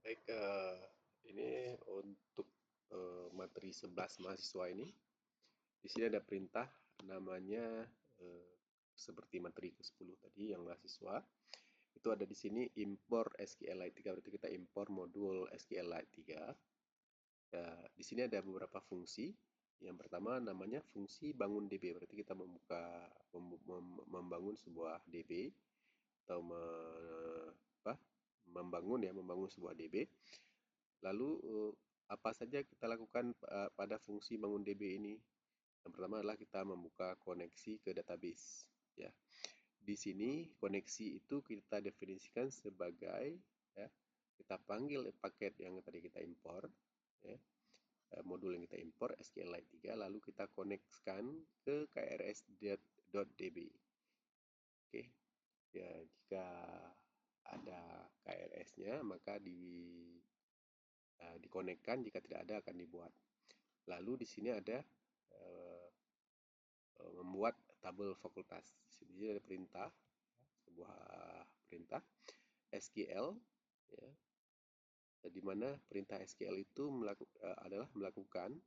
Baik, ini untuk materi 11 mahasiswa ini. Di sini ada perintah namanya eh, seperti materi ke-10 tadi yang mahasiswa. Itu ada di sini import SQLite 3, berarti kita import modul SQLite 3. Ya, di sini ada beberapa fungsi. Yang pertama namanya fungsi bangun DB, berarti kita membangun sebuah DB atau membangun sebuah DB. Lalu apa saja kita lakukan pada fungsi bangun DB ini? Yang pertama adalah kita membuka koneksi ke database. Ya, di sini koneksi itu kita definisikan sebagai ya, kita panggil paket yang tadi kita import, ya, modul yang kita import SQLite 3, lalu kita koneksikan ke krs.db. Oke, ya jika ada KRS-nya maka dikonekkan, jika tidak ada akan dibuat. Lalu di sini ada membuat tabel fakultas. Di sini ada perintah, sebuah perintah SQL, ya, di mana perintah SQL itu adalah melakukan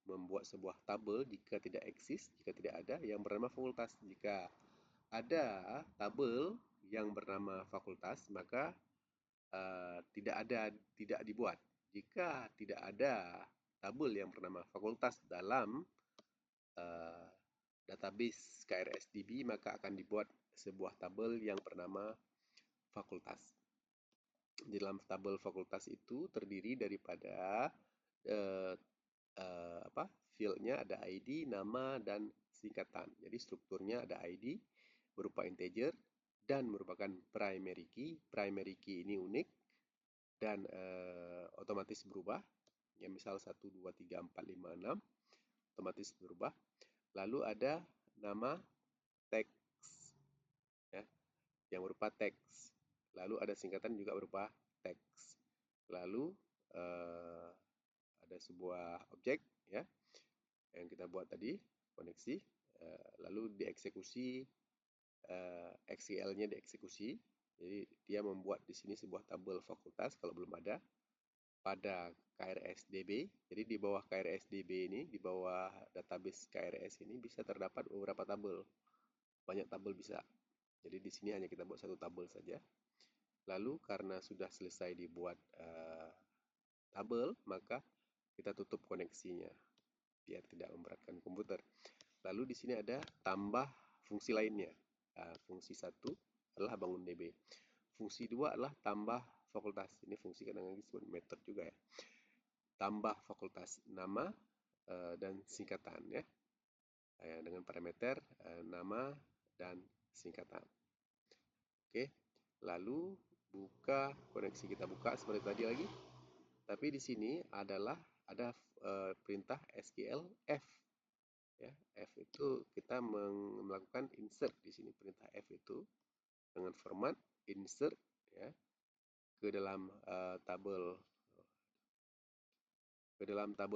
membuat sebuah tabel jika tidak eksis, jika tidak ada yang bernama fakultas. Jika ada tabel yang bernama fakultas, maka tidak dibuat. Jika tidak ada tabel yang bernama fakultas dalam uh, database KRSDB, maka akan dibuat sebuah tabel yang bernama fakultas. Di dalam tabel fakultas itu terdiri daripada uh, fieldnya ada ID, nama, dan singkatan. Jadi strukturnya ada ID berupa integer dan merupakan primary key. Primary key ini unik dan otomatis berubah. Ya, misal 1, 2, 3, 4, 5, 6 otomatis berubah. Lalu ada nama teks, ya, yang berupa teks. Lalu ada singkatan juga berupa teks. Lalu ada sebuah objek, ya, yang kita buat tadi, koneksi. Lalu dieksekusi, SQL-nya dieksekusi. Jadi dia membuat di sini sebuah tabel fakultas kalau belum ada pada KRSDB. Jadi di bawah KRSDB ini, di bawah database KRS ini bisa terdapat beberapa tabel. Banyak tabel bisa. Jadi di sini hanya kita buat satu tabel saja. Lalu karena sudah selesai dibuat tabel, maka kita tutup koneksinya biar tidak memberatkan komputer. Lalu di sini ada tambah fungsi lainnya. Fungsi 1 adalah bangun DB. Fungsi 2 adalah tambah fakultas. Ini fungsi kadang-kadang disebut method juga, ya. Tambah fakultas nama dan singkatan, ya. Dengan parameter nama dan singkatan. Oke. Lalu buka koneksi, kita buka seperti tadi lagi. Tapi di sini ada perintah SQL F. Ya, F itu kita melakukan insert di sini. Perintah F itu dengan format insert, ya, ke dalam tabel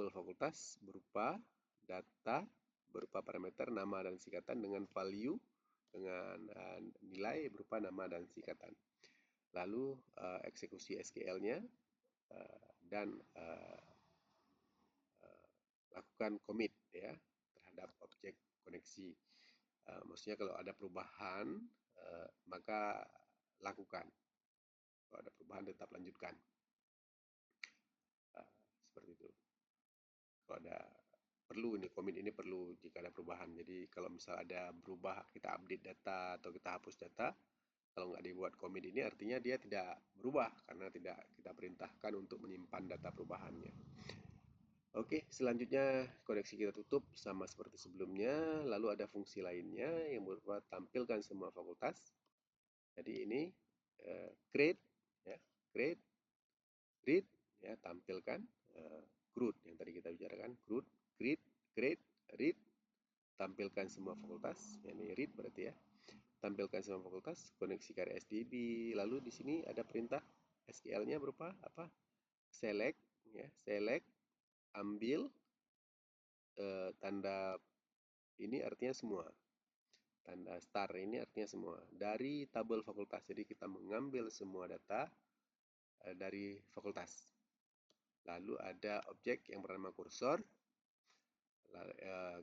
fakultas berupa data, berupa parameter nama dan singkatan dengan value, dengan nilai berupa nama dan singkatan. Lalu eksekusi SQL-nya dan lakukan commit, ya, terhadap objek koneksi. Maksudnya kalau ada perubahan maka lakukan. Kalau ada perubahan tetap lanjutkan. Seperti itu. Kalau ada commit ini perlu jika ada perubahan. Jadi kalau misal ada berubah, kita update data atau kita hapus data, kalau nggak dibuat commit ini artinya dia tidak berubah karena tidak kita perintahkan untuk menyimpan data perubahannya. Oke, selanjutnya koneksi kita tutup sama seperti sebelumnya. Lalu ada fungsi lainnya yang berupa tampilkan semua fakultas. Jadi ini create, ya, create, read, ya, tampilkan, CRUD yang tadi kita bicarakan, CRUD, create, read, tampilkan semua fakultas. Ini read berarti, ya. Tampilkan semua fakultas, koneksi ke RSDB. Lalu di sini ada perintah SQL-nya berupa apa? Select, ya, select, ambil tanda ini artinya semua. Tanda star ini artinya semua dari tabel fakultas. Jadi kita mengambil semua data dari fakultas. Lalu ada objek yang bernama kursor.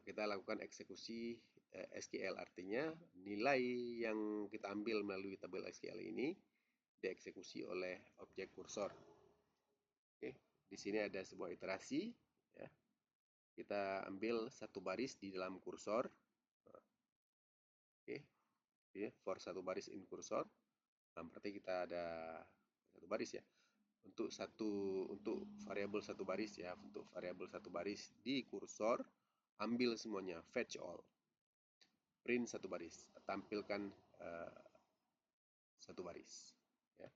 Kita lakukan eksekusi SQL, artinya nilai yang kita ambil melalui tabel SQL ini dieksekusi oleh objek kursor. Oke, di sini ada sebuah iterasi. Ya. Kita ambil satu baris di dalam kursor. Oke, for satu baris in kursor. Nah, berarti kita ada satu baris ya. Untuk variabel satu baris ya, untuk variabel satu baris di kursor, ambil semuanya, fetch all, print satu baris, tampilkan satu baris. Ya.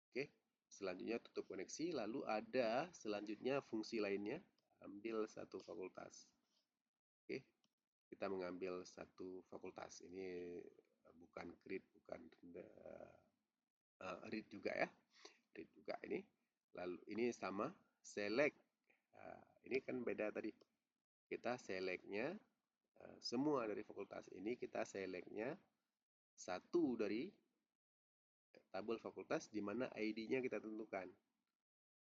Oke, selanjutnya tutup koneksi. Lalu ada selanjutnya fungsi lainnya, ambil satu fakultas. Oke, kita mengambil satu fakultas. Ini bukan create, bukan read juga ya. Read juga ini. Lalu ini sama select. Ini kan beda tadi. Kita selectnya semua dari fakultas ini kita selectnya satu dari tabel fakultas di mana ID-nya kita tentukan.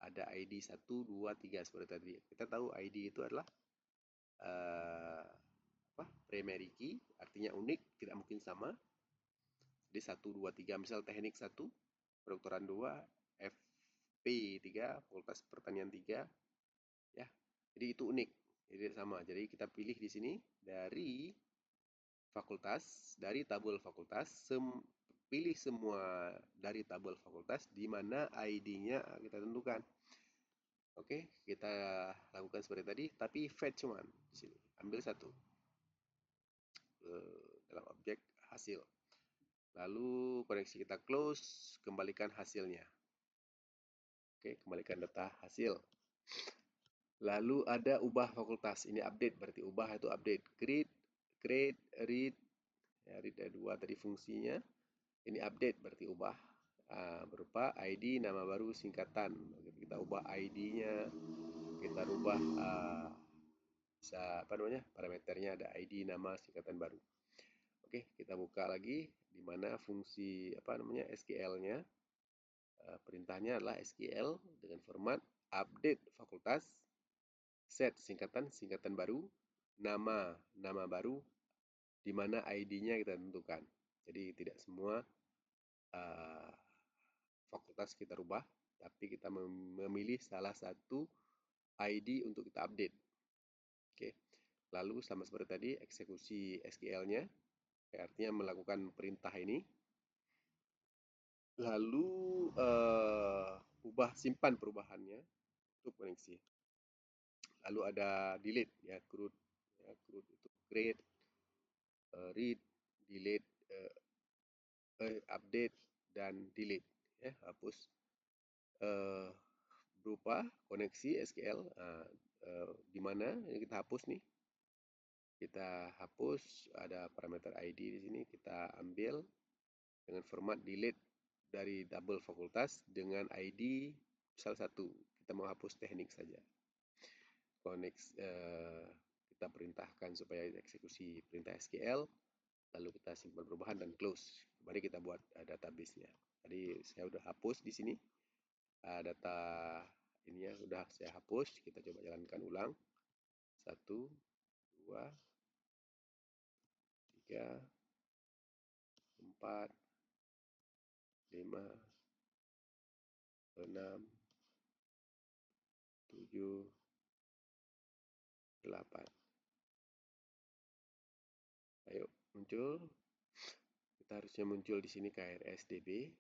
Ada ID 1, 2, 3 seperti tadi. Kita tahu ID itu adalah primary key, artinya unik, tidak mungkin sama. Jadi 1, 2, 3, misal teknik 1, kedokteran 2, FP 3, fakultas pertanian 3, ya. Jadi itu unik, jadi sama. Jadi kita pilih di sini dari fakultas, dari tabel fakultas, pilih semua dari tabel fakultas di mana ID-nya kita tentukan. Oke, kita lakukan seperti tadi, tapi fetch one di sini. Ambil satu dalam objek hasil. Lalu koneksi kita close, kembalikan hasilnya. Oke, kembalikan data hasil. Lalu ada ubah fakultas. Ini update, berarti ubah itu update. Create, read. Ya, read ada dua tadi fungsinya. Ini update, berarti ubah. Berupa ID, nama baru, singkatan. Kita ubah ID-nya. Kita rubah bisa parameternya ada ID, nama, singkatan baru. Oke, kita buka lagi di mana fungsi SQL-nya. Perintahnya adalah SQL dengan format update fakultas, set singkatan baru, nama baru, di mana ID-nya kita tentukan. Jadi tidak semua fakultas kita rubah, tapi kita memilih salah satu ID untuk kita update. Oke. Lalu sama seperti tadi eksekusi SQL-nya, artinya melakukan perintah ini. Lalu simpan perubahannya untuk koneksi. Lalu ada delete ya, CRUD itu create, read, delete, update dan delete ya, hapus berupa koneksi SQL di mana ini kita hapus nih. Kita hapus, ada parameter ID di sini, kita ambil dengan format delete dari tabel fakultas dengan ID misal 1. Kita mau hapus teknik saja. Kita perintahkan supaya eksekusi perintah SQL, lalu kita simpan perubahan dan close. Mari kita buat database-nya. Tadi saya udah hapus di sini. Data ini ya sudah saya hapus. Kita coba jalankan ulang. 1, 2, 3, 4, 5, 6, 7, 8. Ayo muncul. Kita harusnya muncul di sini KRSDB.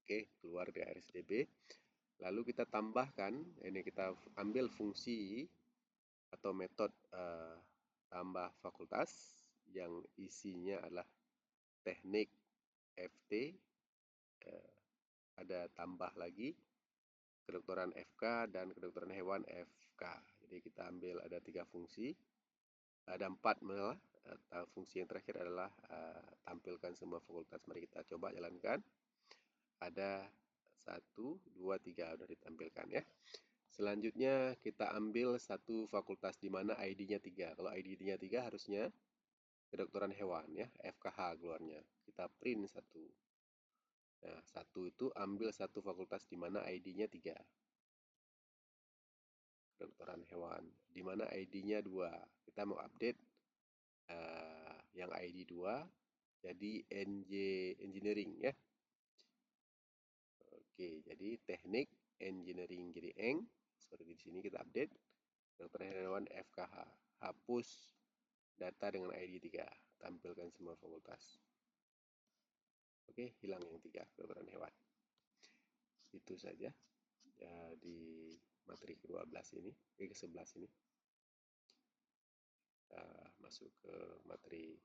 Oke, keluar dari KRSDB. Lalu kita tambahkan, ini kita ambil fungsi atau metode tambah fakultas yang isinya adalah teknik FT, ada tambah lagi kedokteran FK dan kedokteran hewan FK. Jadi kita ambil ada 3 fungsi, ada 4 malah. Fungsi yang terakhir adalah tampilkan semua fakultas. Mari kita coba jalankan. Ada 1, 2, 3 sudah ditampilkan ya. Selanjutnya kita ambil satu fakultas di mana ID-nya 3. Kalau ID-nya 3 harusnya kedokteran hewan ya, FKH keluarnya. Kita print 1. Nah, satu itu ambil satu fakultas di mana ID-nya 3. Kedokteran hewan. Di mana ID-nya 2. Kita mau update yang ID 2 jadi NJ Engineering ya. Oke, jadi teknik engineering jadi eng. Seperti di sini kita update. Kedokteran hewan FKH. Hapus data dengan ID 3. Tampilkan semua fakultas. Oke, hilang yang 3, kedokteran hewan. Itu saja ya, di materi ke-12 ini, ke-11 ini. Masuk ke materi